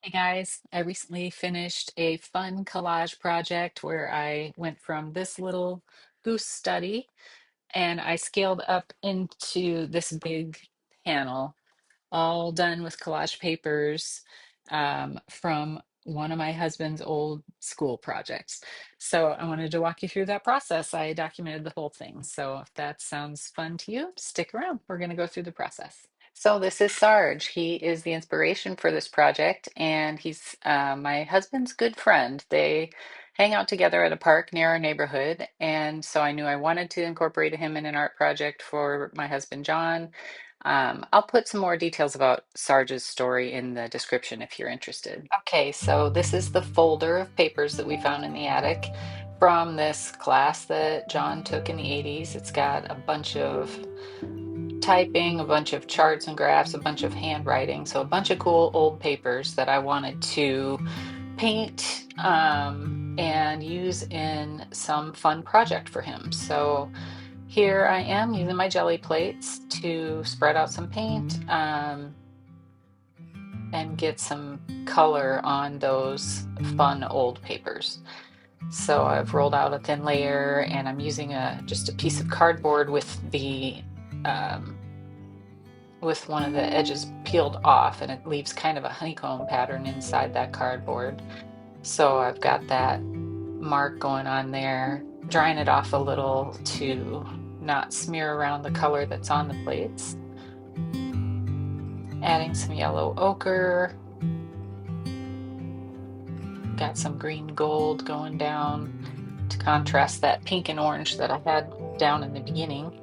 Hey guys, I recently finished a fun collage project where I went from this little goose study and I scaled up into this big panel, all done with collage papers from one of my husband's old school projects. So I wanted to walk you through that process. I documented the whole thing. So if that sounds fun to you, stick around. We're going to go through the process. So this is Sarge. He is the inspiration for this project, and he's my husband's good friend. They hang out together at a park near our neighborhood, and so I knew I wanted to incorporate him in an art project for my husband John. I'll put some more details about Sarge's story in the description if you're interested. Okay, so this is the folder of papers that we found in the attic from this class that John took in the 80s. It's got a bunch of typing, a bunch of charts and graphs, a bunch of handwriting, so a bunch of cool old papers that I wanted to paint and use in some fun project for him. So here I am using my jelly plates to spread out some paint and get some color on those fun old papers. So I've rolled out a thin layer and I'm using just a piece of cardboard um, with one of the edges peeled off, and it leaves kind of a honeycomb pattern inside that cardboard. So I've got that mark going on there, drying it off a little to not smear around the color that's on the plates. Adding some yellow ochre, got some green gold going down to contrast that pink and orange that I had down in the beginning.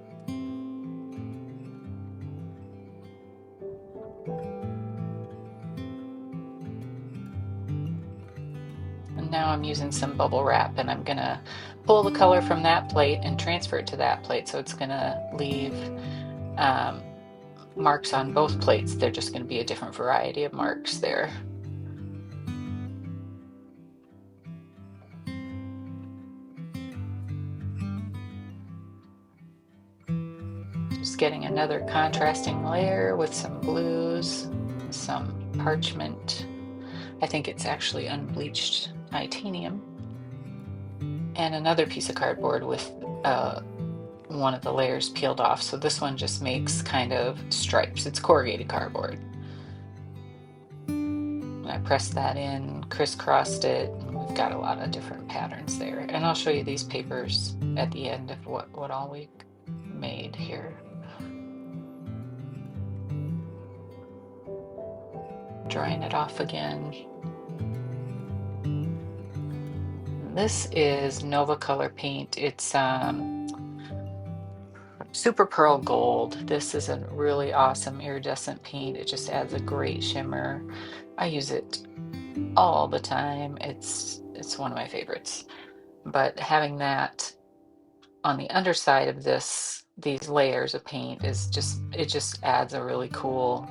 And now I'm using some bubble wrap, and I'm gonna pull the color from that plate and transfer it to that plate. So it's gonna leave marks on both plates. They're just gonna be a different variety of marks there. Just getting another contrasting layer with some blues, some parchment. I think it's actually unbleached titanium. And another piece of cardboard with one of the layers peeled off. So this one just makes kind of stripes. It's corrugated cardboard. And I pressed that in, crisscrossed it, and we've got a lot of different patterns there. And I'll show you these papers at the end of what all we made here. Drying it off again. This is Nova Color paint. It's Super Pearl Gold. This is a really awesome iridescent paint. It just adds a great shimmer. I use it all the time. It's one of my favorites. But having that on the underside of these layers of paint is just adds a really cool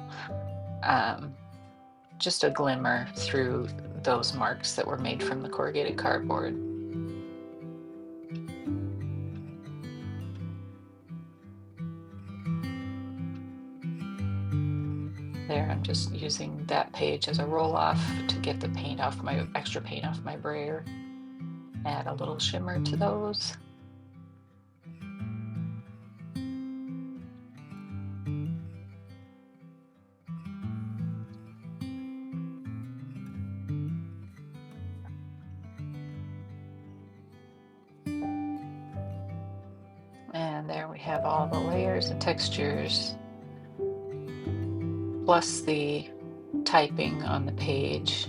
just a glimmer through those marks that were made from the corrugated cardboard. There, I'm just using that page as a roll off to get the paint off my extra paint off my brayer. Add a little shimmer to those. And there we have all the layers and textures, plus the typing on the page.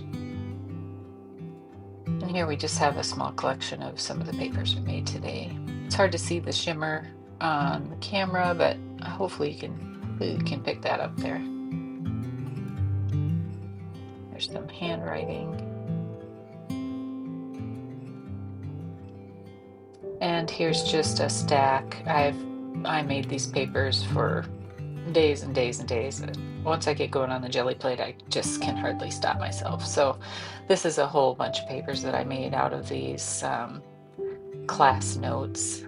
And here we just have a small collection of some of the papers we made today. It's hard to see the shimmer on the camera, but hopefully you can pick that up there. There's some handwriting. And here's just a stack. I made these papers for days and days and days. Once I get going on the jelly plate, I just can hardly stop myself. So this is a whole bunch of papers that I made out of these class notes.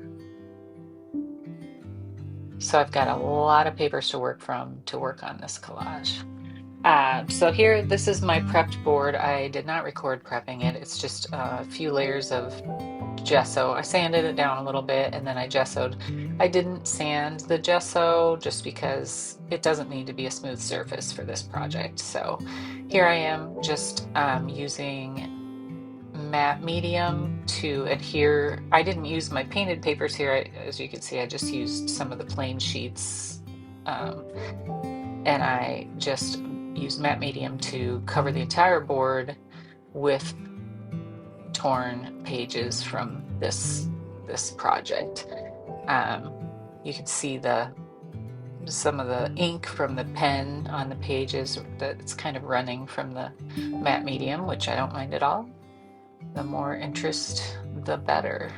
So I've got a lot of papers to work from to work on this collage. So here, this is my prepped board. I did not record prepping it. It's just a few layers of gesso. I sanded it down a little bit and then I gessoed. I didn't sand the gesso just because it doesn't need to be a smooth surface for this project. So here I am just using matte medium to adhere. I didn't use my painted papers here. As you can see, I just used some of the plain sheets, and I just used matte medium to cover the entire board with torn pages from this project. You can see some of the ink from the pen on the pages that's kind of running from the matte medium, which I don't mind at all. The more interest, the better.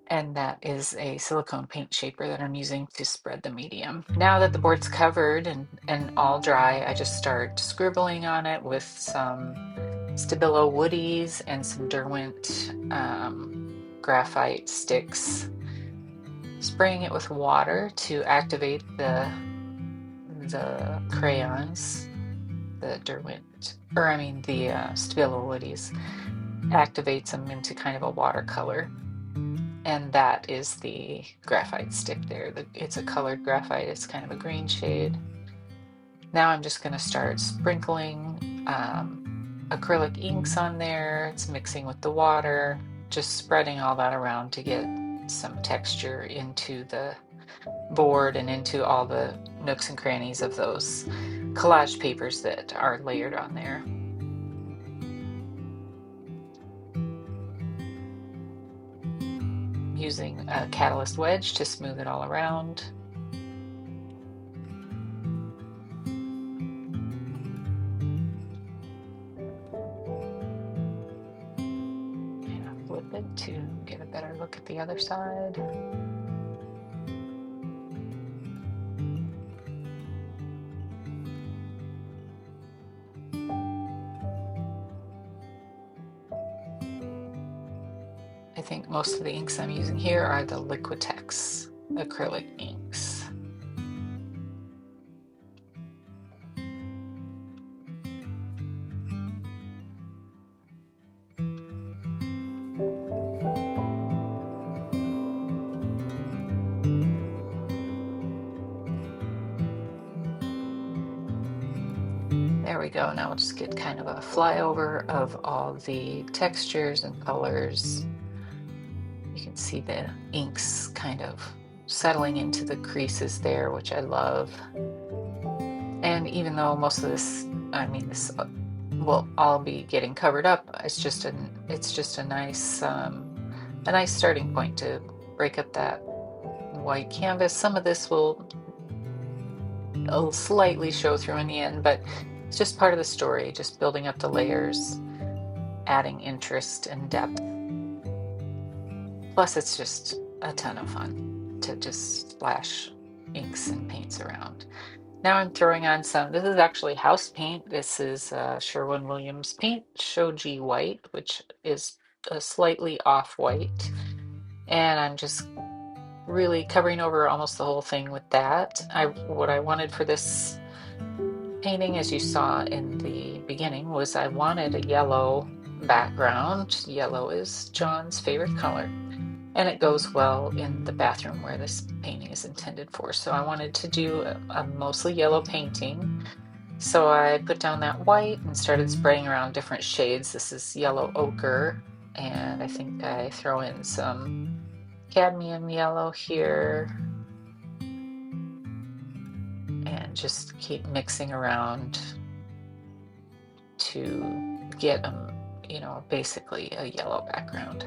And that is a silicone paint shaper that I'm using to spread the medium. Now that the board's covered and all dry, I just start scribbling on it with some Stabilo woodies and some Derwent graphite sticks, spraying it with water to activate the crayons, the Derwent, or I mean the Stabilo woodies, activates them into kind of a watercolor. And that is the graphite stick there. It's a colored graphite. It's kind of a green shade. Now I'm just going to start sprinkling acrylic inks on there. It's mixing with the water, just spreading all that around to get some texture into the board and into all the nooks and crannies of those collage papers that are layered on there. Using a catalyst wedge to smooth it all around. And flip it to get a better look at the other side. I think most of the inks I'm using here are the Liquitex acrylic inks. There we go. Now we'll just get kind of a flyover of all the textures and colors. You can see the inks kind of settling into the creases there, which I love. And even though most of this, I mean, this will all be getting covered up, it's just a nice starting point to break up that white canvas. Some of this will slightly show through in the end, but it's just part of the story, just building up the layers, adding interest and depth. Plus, it's just a ton of fun to just splash inks and paints around. Now I'm throwing on this is actually house paint. This is Sherwin-Williams paint, Shoji White, which is a slightly off-white. And I'm just really covering over almost the whole thing with that. What I wanted for this painting, as you saw in the beginning, was I wanted a yellow background. Yellow is John's favorite color, and it goes well in the bathroom where this painting is intended for. So I wanted to do a mostly yellow painting. So I put down that white and started spraying around different shades. This is yellow ochre, and I think I throw in some cadmium yellow here. And just keep mixing around to get basically a yellow background.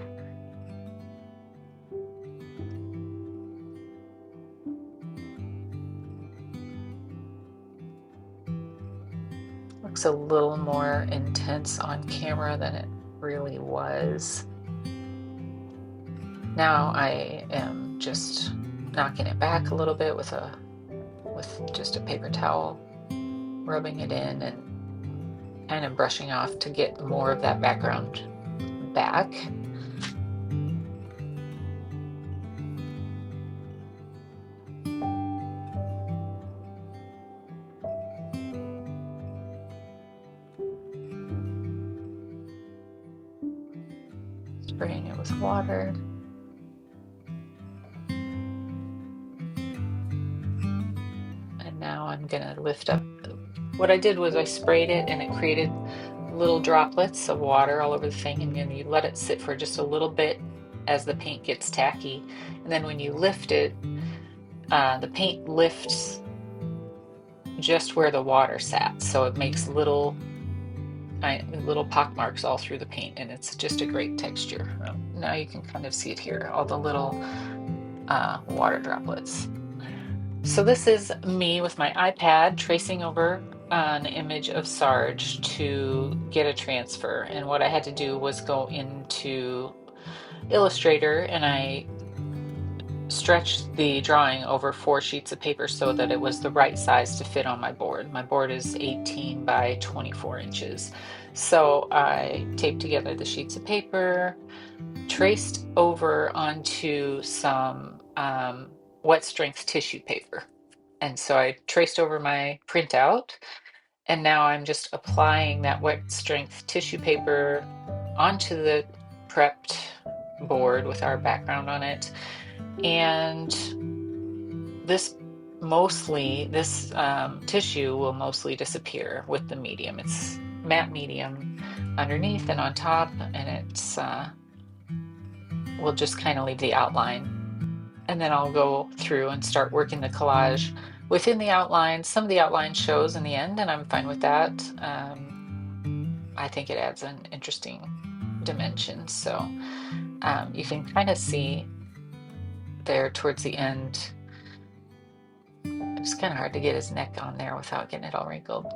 Looks a little more intense on camera than it really was. Now I am just knocking it back a little bit with just a paper towel, rubbing it in and kind of brushing off to get more of that background back. spraying it with water. And now I'm gonna lift up. What I did was I sprayed it and it created little droplets of water all over the thing, and then you let it sit for just a little bit as the paint gets tacky. And then when you lift it, the paint lifts just where the water sat. So it makes little pock marks all through the paint, and it's just a great texture. Now you can kind of see it here, all the little water droplets. So this is me with my iPad tracing over an image of Sarge to get a transfer. And what I had to do was go into Illustrator and I stretched the drawing over 4 sheets of paper so that it was the right size to fit on my board. My board is 18 by 24 inches. So I taped together the sheets of paper, traced over onto some wet strength tissue paper. And so I traced over my printout, and now I'm just applying that wet strength tissue paper onto the prepped board with our background on it. And this tissue will mostly disappear with the medium. It's matte medium underneath and on top, and it's we'll just kind of leave the outline. And then I'll go through and start working the collage within the outline. Some of the outline shows in the end, and I'm fine with that. I think it adds an interesting dimension. So you can kind of see there towards the end. It's kind of hard to get his neck on there without getting it all wrinkled.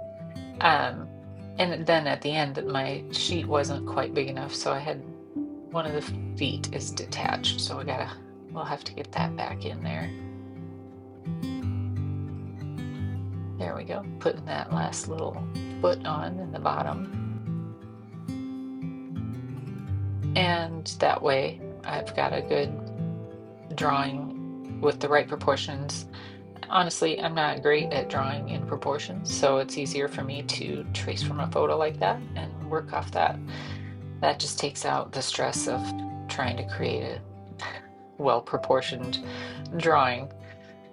And then at the end, my sheet wasn't quite big enough, so I had one of the feet is detached, so we'll have to get that back in there. There we go, putting that last little foot on in the bottom. And that way I've got a good drawing with the right proportions. Honestly, I'm not great at drawing in proportions, so it's easier for me to trace from a photo like that and work off that. That just takes out the stress of trying to create a well-proportioned drawing.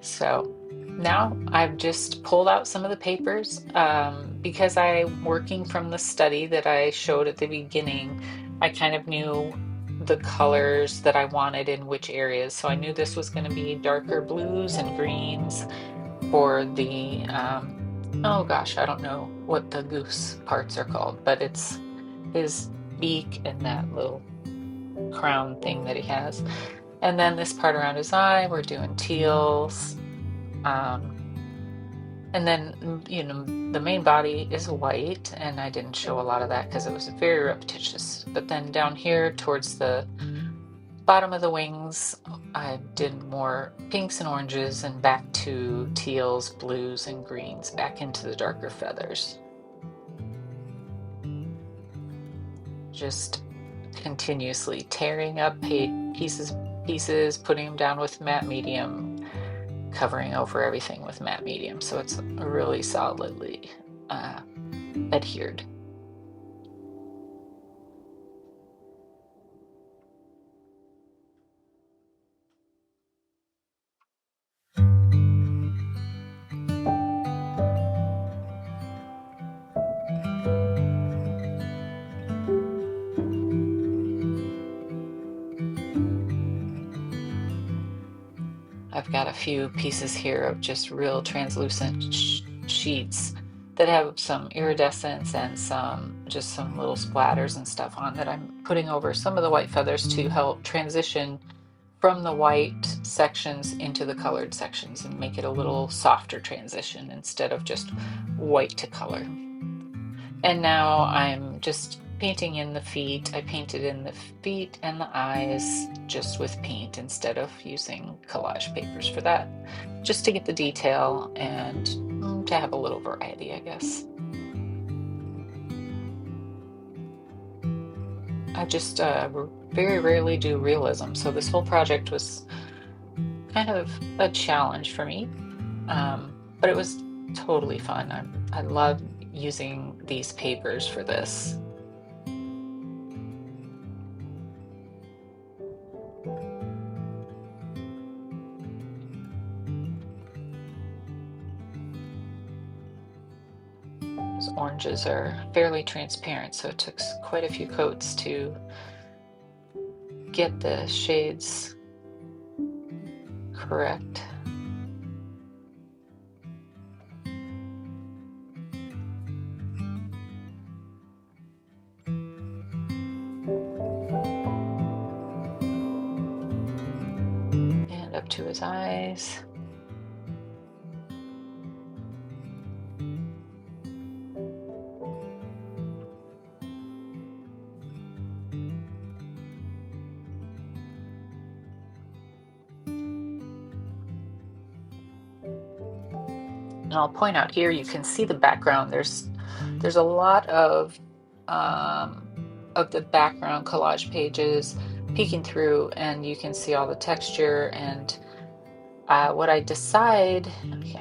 So now I've just pulled out some of the papers because I'm working from the study that I showed at the beginning. I kind of knew the colors that I wanted in which areas. So I knew this was going to be darker blues and greens for the, oh gosh, I don't know what the goose parts are called, but it's his beak and that little crown thing that he has. And then this part around his eye, we're doing teals. And then, the main body is white, and I didn't show a lot of that because it was very repetitious. But then down here towards the bottom of the wings, I did more pinks and oranges and back to teals, blues, and greens, back into the darker feathers. Just continuously tearing up pieces, putting them down with matte medium, covering over everything with matte medium, so it's really solidly adhered. I've got a few pieces here of just real translucent sheets that have some iridescence and some little splatters and stuff on that I'm putting over some of the white feathers to help transition from the white sections into the colored sections and make it a little softer transition instead of just white to color. And now I'm just painting in the feet. I painted in the feet and the eyes just with paint instead of using collage papers for that, just to get the detail and to have a little variety, I guess. I just very rarely do realism, so this whole project was kind of a challenge for me, but it was totally fun. I love using these papers for this. oranges are fairly transparent, so it took quite a few coats to get the shades correct. And up to his eyes. And I'll point out here, you can see the background. There's a lot of the background collage pages peeking through, and you can see all the texture. And what I decide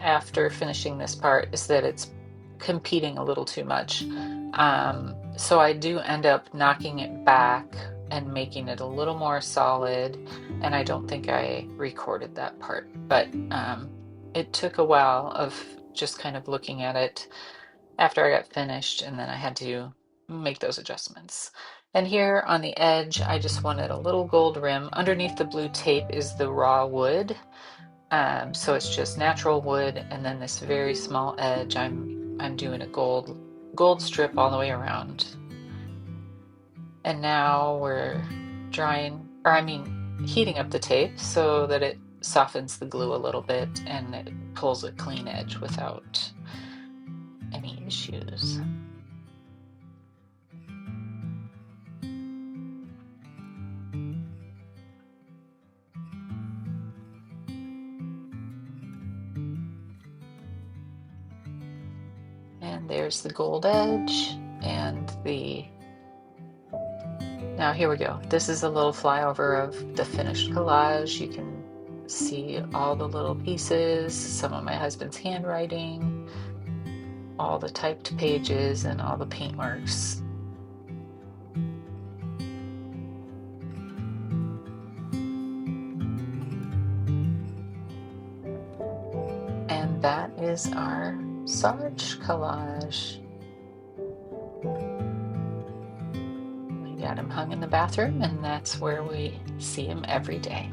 after finishing this part is that it's competing a little too much. So I do end up knocking it back and making it a little more solid. And I don't think I recorded that part, but it took a while of just kind of looking at it after I got finished, and then I had to make those adjustments. And here on the edge, I just wanted a little gold rim. Underneath the blue tape is the raw wood. So it's just natural wood, and then this very small edge, I'm doing a gold strip all the way around. And now we're heating up the tape so that it softens the glue a little bit and it pulls a clean edge without any issues. And there's the gold edge and now here we go. This is a little flyover of the finished collage. You can see all the little pieces, some of my husband's handwriting, all the typed pages, and all the paintworks. And that is our Sarge collage. We got him hung in the bathroom, and that's where we see him every day.